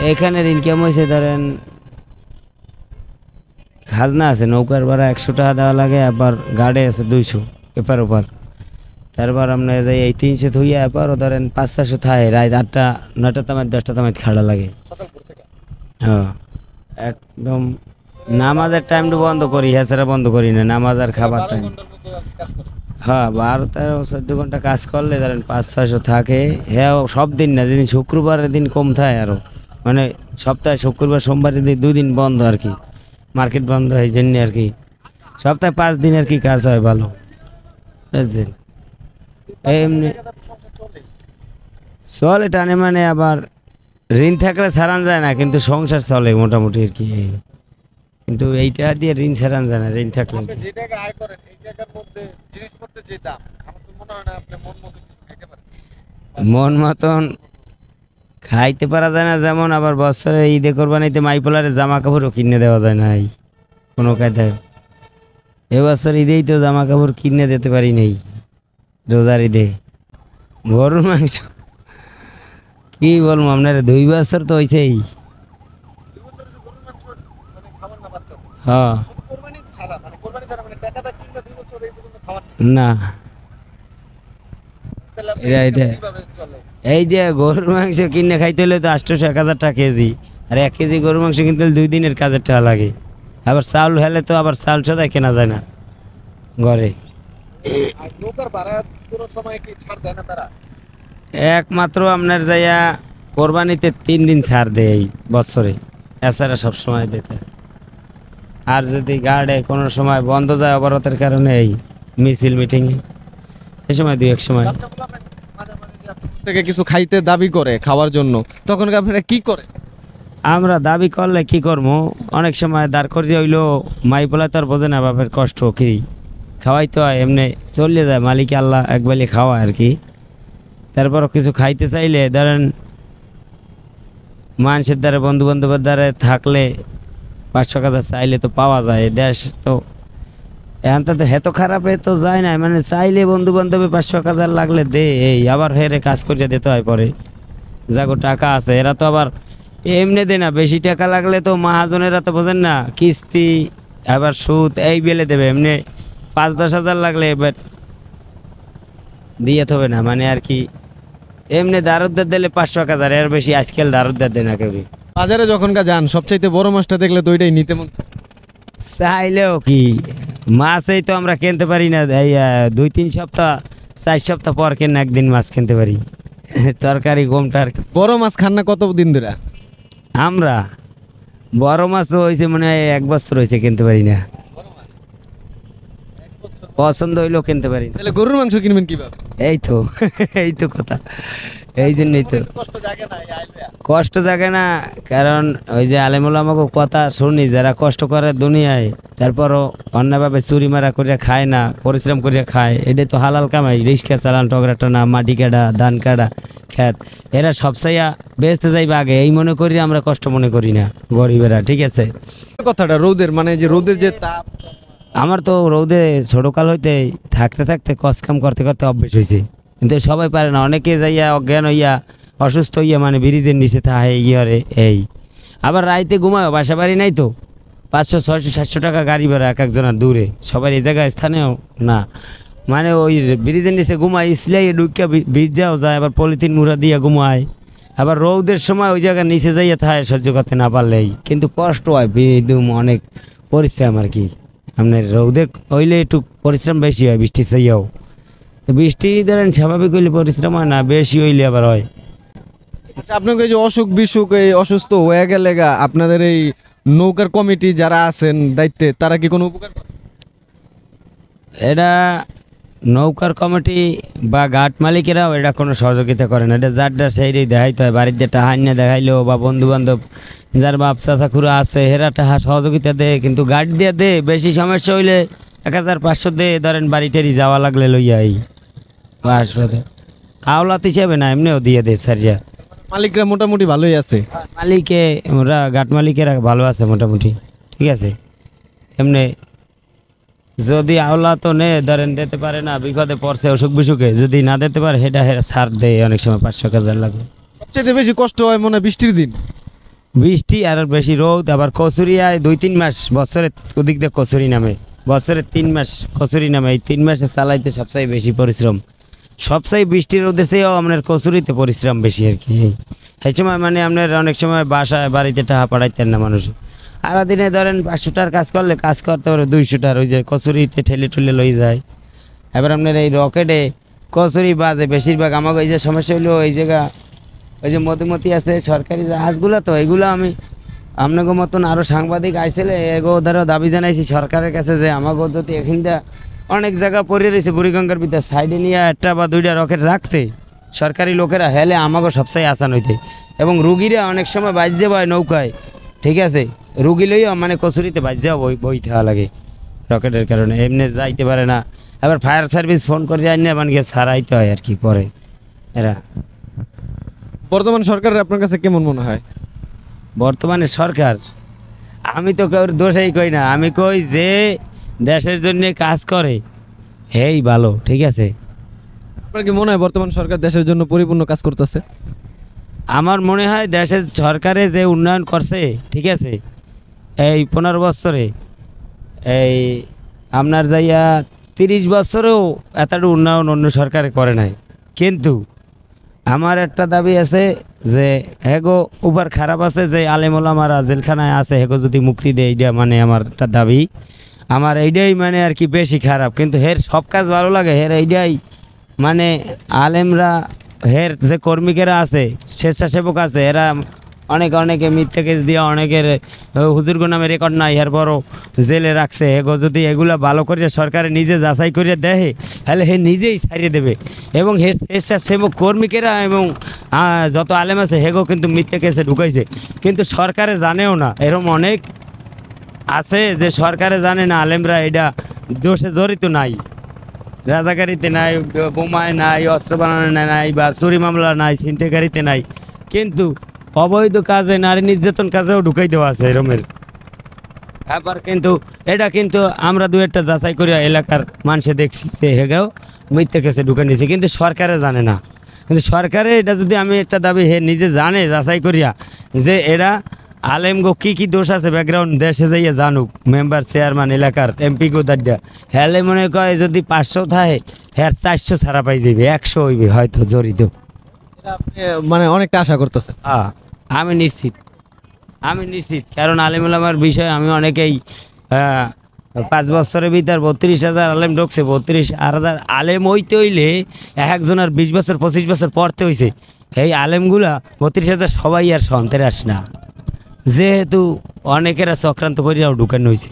এখানের ইনকাম হয়েছে ধরেন খাজনা আছে, নৌকার ভাড়া 100 টাকা দেওয়া লাগে, আবার গাড়ি আছে 200 এপার ওপার। তারপর আপনার এই 300 থইয়া এপার ধরেন 500-600 থায়, রাত 8টা 9টা তামাত 10টা তামাত খাড়া লাগে। হ্যাঁ একদম নামাজের টাইমটা বন্ধ করি, হ্যাঁ বন্ধ করি না, নামাজ আর খাবার টাইম। হ্যাঁ 12-13-14 ঘন্টা কাজ করলে ধরেন 500-600 থাকে। হ্যাঁ সব দিন না, যেদিন শুক্রবারের দিন কম থাকে আরও, মানে সপ্তাহে শুক্রবার সোমবারের দিন 2 দিন বন্ধ আর কি, মার্কেট বন্ধ হয় এই জন্যে আর কি। সপ্তাহে 5 দিন আর কি কাজ হয় ভালো, বুঝছেন। এমনি চলে টানে, মানে আবার ঋণ থাকলে ছাড়ান যায় না, কিন্তু সংসার চলে মোটামুটি আর কি। কিন্তু এইটা দিয়ে ঋণ ছাড়ান যায় না, ঋণ থাকলে আর কি। যে টাকা আয় করেন এই টাকার মধ্যে জিনিসপত্রের যে দাম, আমার তো মনে হয় না আপনি মন মতো কিছু খেতে পারেন। মন মতন খাইতে পারা যায় না, যেমন আবার বছরে ঈদে কোরবানিতে মাইপোলারে জামা কাপড়ও কিনে দেওয়া যায় না এই কোনো কায়দায়। এবছর ঈদেই তো জামা কাপড় কিনে দিতে পারি নাই, রোজার ঈদে। গরুর মাংস কি বলবো আপনার, 2 বছর তো হয়েছেই। 2 বছর হচ্ছে গরুর মাংস মানে খাবার না বাচ্চা, হ্যাঁ শুধু কোরবানি ছাড়া, মানে কোরবানি ছাড়া মানে টাকাটা কিনলে 2 বছর এই পর্যন্ত খাওয়ার না, তাহলে আপনি এটা কিভাবে চলে? এই যে গরুর মাংস কিনে খাইতে হলে তো 800-1000 টাকা কেজি, আর 1 কেজি গরুর মাংস কিনতে হলে 2 দিনের কাজের টাকা লাগে। আবার চাউল হেলে তো আবার চাল সদাই কেনা যায় না ঘরে। আর নৌকার ভাড়া কোনো সময় কি ছাড় দেয় না তারা? একমাত্র আপনার যাইয়া কোরবানিতে 3 দিন ছাড় দেয় এই বছরে, এছাড়া সব সময় দিতে। আর যদি গার্ডে কোনো সময় বন্ধ যায় অবরোধের কারণে, এই মিছিল মিটিংয়ে, এই সময় 2-1 সময় বাচ্চাগুলো মাঝে মাঝে যে আপনার থেকে কিছু খাইতে দাবি করে খাওয়ার জন্য, তখন কি আপনারা কি করে? আমরা দাবি করলে কি করবো, অনেক সময় দাঁড় করিয়ে হইলো, মাইপোলা তো আর বোঝে না বাপের কষ্ট কি, খাওয়াইতে হয়, এমনি চলে যায়, মালিক আল্লাহ একবারই খাওয়া আর কি। তারপরও কিছু খাইতে চাইলে ধরেন মানুষের দ্বারা, বন্ধু বান্ধবের দ্বারা থাকলে 500 টাকা চাইলে তো পাওয়া যায়। দেশ তো এখন তো হেতো খারাপ, তো যায় না, মানে চাইলে বন্ধু বান্ধবে 500 টাকা লাগলে দে, এই আবার হেরে কাজ করিয়ে দিতে হয় পরে। যাগো টাকা আছে এরা তো আবার এমনি দে না, বেশি টাকা লাগলে তো মহাজনেরা তো বোঝেন না, কিস্তি আবার সুদ এই বেলে দেবে, এমনি 5-10 হাজার লাগলে এবার দিয়ে হবে না, মানে আর কি। এমনি দারুদ্দার দিলে 500 টাকা, এর বেশি আজকাল দারুদ্দার দেয় না কেউ। বাজারে যখনকার যান সবচাইতে বড় মাছটা দেখলে তো ওইটাই নিতে মন চায়। চাইলেও কি, মাছই তো আমরা কিনতে পারি না, এই 2-3 সপ্তাহ 4 সপ্তাহ পর কেন একদিন মাছ কিনতে পারি, তরকারি কমটা আর কি। বড় মাছ খান না কত দিন ধরে? আমরা বড় মাছ হয়েছে মনে হয় 1 বছর হয়েছে কিনতে পারি না, পছন্দ হইলেও কিনতে পারি না। তাহলে গরুর মাংস কিনবেন কিভাবে? এই তো এই তো কথা, এই জন্যই তো কষ্ট জাগে না এই আইডিয়া। কষ্ট জাগে না, কারণ ওই যে আলেমুল আমাকে কথা শুনি, যারা কষ্ট করে দুনিয়ায় তারপরও অন্যভাবে চুরি মারা করিয়া খায় না, পরিশ্রম করিয়া খায়, এটাই তো হালাল কামাই। রিক্সা চালান, টগরা টানা, মাটি কাটা, ধান কাটা, খেত, এরা সবসাইয়া বেচতে যাইবে আগে, এই মনে করি, আমরা কষ্ট মনে করি না গরিবেরা, ঠিক আছে। কথাটা রোদের, মানে যে রোদের যে তাপ, আমার তো রোদে ছোটকাল হইতে থাকতে থাকতে কষ্ট কাম করতে করতে অভ্যেস হয়েছে, কিন্তু সবাই পারে না, অনেকে যাইয়া অজ্ঞান হইয়া অসুস্থ হইয়া মানে ব্রিজের নিচে থাকে ইয়ে এই। আবার রাইতে ঘুমায়, বাসা বাড়ি নাই তো, 500-600-700 টাকা গাড়ি ভাড়া এক একজনের দূরে, সবাই এই জায়গায় স্থানেও না, মানে ওই ব্রিজের নিচে ঘুমায়, ইসলাই ঢুকিয়া ব্রিজ যাও যায়, আবার পলিথিন মুড়া দিয়া ঘুমায়। আবার রৌদের সময় ওই জায়গার নিচে যাইয়া থাকে সহ্য করতে না পারলেই, কিন্তু কষ্ট হয়, একদম অনেক পরিশ্রম আর কি। আপনার রৌদে হইলে একটু পরিশ্রম বেশি হয়, বৃষ্টি চাইয়াও তো বৃষ্টি ধরেন স্বাভাবিক হইলে পরিশ্রম হয় না, বেশি হইলে আবার হয়। আচ্ছা আপনাকে এই যে অসুখ বিসুখ এই অসুস্থ হয়ে গেলে আপনাদের এই নৌকার কমিটি যারা আছেন দায়িত্বে, তারা কি কোনো উপকার করে? এটা নৌকার কমিটি বা ঘাট মালিকেরাও এটা কোনো সহযোগিতা করে না, এটা যারটা সেইটাই দেখাইতে হয়। বাড়িতে টাহা নিয়ে দেখাইলেও বা বন্ধু বান্ধব যার বাপ চাচা খুড়া আছে হেরা টাহা সহযোগিতা দেয়, কিন্তু গাড়ি দিয়ে দে, বেশি সমস্যা হইলে 1500 দে, ধরেন বাড়ি টাড়ি যাওয়া লাগলে লইয়া এই হাসপাতাল আওলাত হিসাবে না, এমনিও দিয়ে দে সারিয়া। মালিকরা মোটামুটি ভালোই আছে। মালিকে ওরা ঘাট মালিকেরা ভালো আছে মোটামুটি, ঠিক আছে। এমনি যদি আওলা তো নে ধরেন দিতে পারে না, বিপদে পড়ছে অসুখ বিসুখে, যদি না দিতে পারে হেটা হেরা ছাড় দেয়, অনেক সময় 500 হাজার লাগবে। সবচেয়ে বেশি কষ্ট হয় মনে হয় বৃষ্টির দিন। বৃষ্টি আর বেশি রোদ, আবার কচুরিয়ায় 2-3 মাস বছরে ওদিক দিয়ে কচুরি নামে, বছরে 3 মাস কচুরি নামে। এই 3 মাসে চালাইতে সবচেয়ে বেশি পরিশ্রম, সবচেয়ে বৃষ্টি রোদের চেয়েও আপনার কচুরিতে পরিশ্রম বেশি আর কি। সেই সময় মানে আপনার অনেক সময় বাসায় বাড়িতে টাকা পাঠাইতেন না মানুষ। সারাদিনে ধরেন 500 টাকার কাজ করলে কাজ করতে পারে 200 টাকার, ওই যে কচুরিতে ঠেলে ঠেলে লই যায়। এবার আপনার এই রকেটে কচুরি বাজে বেশিরভাগ। আমাকে এই যে সমস্যা হইলো এই জায়গা ওই যে মধুমতি আছে সরকারি জাহাজগুলো, তো এগুলো আমি আপনাকে মতন আরও সাংবাদিক আইসেলে এগো ধরো দাবি জানাইছি সরকারের কাছে যে আমাকে যদি এখানটা অনেক জায়গা পড়ে রয়েছে বুড়িগঙ্গার ভিতরে সাইডে নিয়ে 1টা বা 2টা রকেট রাখতে সরকারি লোকেরা, হেলে আমাকে সবচেয়ে আসান হইতে। এবং রুগীরা অনেক সময় বাজ্যে বয় নৌকায়, ঠিক আছে, রুগী লইও মানে কচুরিতে বাজ্যেও বই থাকা লাগে রকেটের কারণে, এমনি যাইতে পারে না। আবার ফায়ার সার্ভিস ফোন করে যাই না মানে গিয়ে সারাইতে হয় আর কি করে এরা। বর্তমান সরকার আপনার কাছে কেমন মনে হয়? বর্তমানে সরকার, আমি তো কেউ দোষেই কই না, আমি কই যে দেশের জন্য কাজ করে হেই ভালো, ঠিক আছে। আপনার কি মনে হয় বর্তমান সরকার দেশের জন্য পরিপূর্ণ কাজ করতেছে? আমার মনে হয় দেশের সরকারে যে উন্নয়ন করছে, ঠিক আছে, এই 15 বছরে, এই আপনার যাইয়া 30 বছরেও এতটা উন্নয়ন অন্য সরকারে করে নাই। কিন্তু আমার একটা দাবি আছে যে হেগো উপার খারাপ আছে যে আলেমোলামারা জেলখানায় আছে, হেগো যদি মুক্তি দেয়, এইটা মানে আমার একটা দাবি। আমার এইটাই মানে আর কি বেশি খারাপ, কিন্তু হের সব কাজ ভালো লাগে, হের এইটাই মানে আলেমরা, হের যে কর্মীকেরা আছে, স্বেচ্ছাসেবক আছে, এরা অনেকে মিথ্যে কেস দিয়ে অনেকের হুজুরগো নামে রেকর্ড নাই, এরপরও জেলে রাখছে। হেগো যদি এগুলা ভালো করে সরকারে নিজে যাচাই করে দেয়, তাহলে হে নিজেই ছাড়িয়ে দেবে। এবং হে স্বেচ্ছাসেবক কর্মীকেরা এবং যত আলেম আছে হেগো কিন্তু মিথ্যে কেসে ঢুকাইছে, কিন্তু সরকারে জানেও না। এরকম অনেক আছে যে সরকারে জানে না আলেমরা এটা দোষে জড়িত নাই, রাজাকারিতে নাই, বোমায় নাই, অস্ত্র বানানো নাই, বা চুরি মামলা নাই, ছিনতাইকারিতে নাই, কিন্তু অবৈধ কাজে নারী নির্যাতন কাজেও ঢুকাই দেওয়া আছে এরমের। আবার কিন্তু এটা কিন্তু আমরা 2-1টা যাচাই করিয়া এলাকার মানুষে দেখছি যে হেগেও মিথ্যে কেসে ঢুকে নিয়েছে, কিন্তু সরকারে জানে না। কিন্তু সরকারে এটা যদি আমি একটা দাবি হে নিজে জানে যাচাই করিয়া যে এরা আলেমগো কি দোষ আছে ব্যাকগ্রাউন্ড দেশে যাইয়া জানুক, মেম্বার চেয়ারম্যান এলাকার এমপি গো দাড্ডা, হেলে মনে কয় যদি 500 থাকে হ্যাঁ 400 ছাড়া পাই যাবে, 100 হইবে হয়তো জড়িত। আপনি মানে অনেকটা আশা করতেছেন? হ্যাঁ, আমি নিশ্চিত, কারণ আলেম ওলামার বিষয়ে আমি অনেকেই 5 বছরের ভিতর 32,000 আলেম ঢুকছে। 32,000 আলেম হইতে হইলে একজনের 20 বছর 25 বছর পড়তে হয়েছে। এই আলেমগুলা 32,000 সবাই আর সন্তের আস না, যেহেতু অনেকেরা চক্রান্ত করিয়াও ঢুকানো হয়েছে।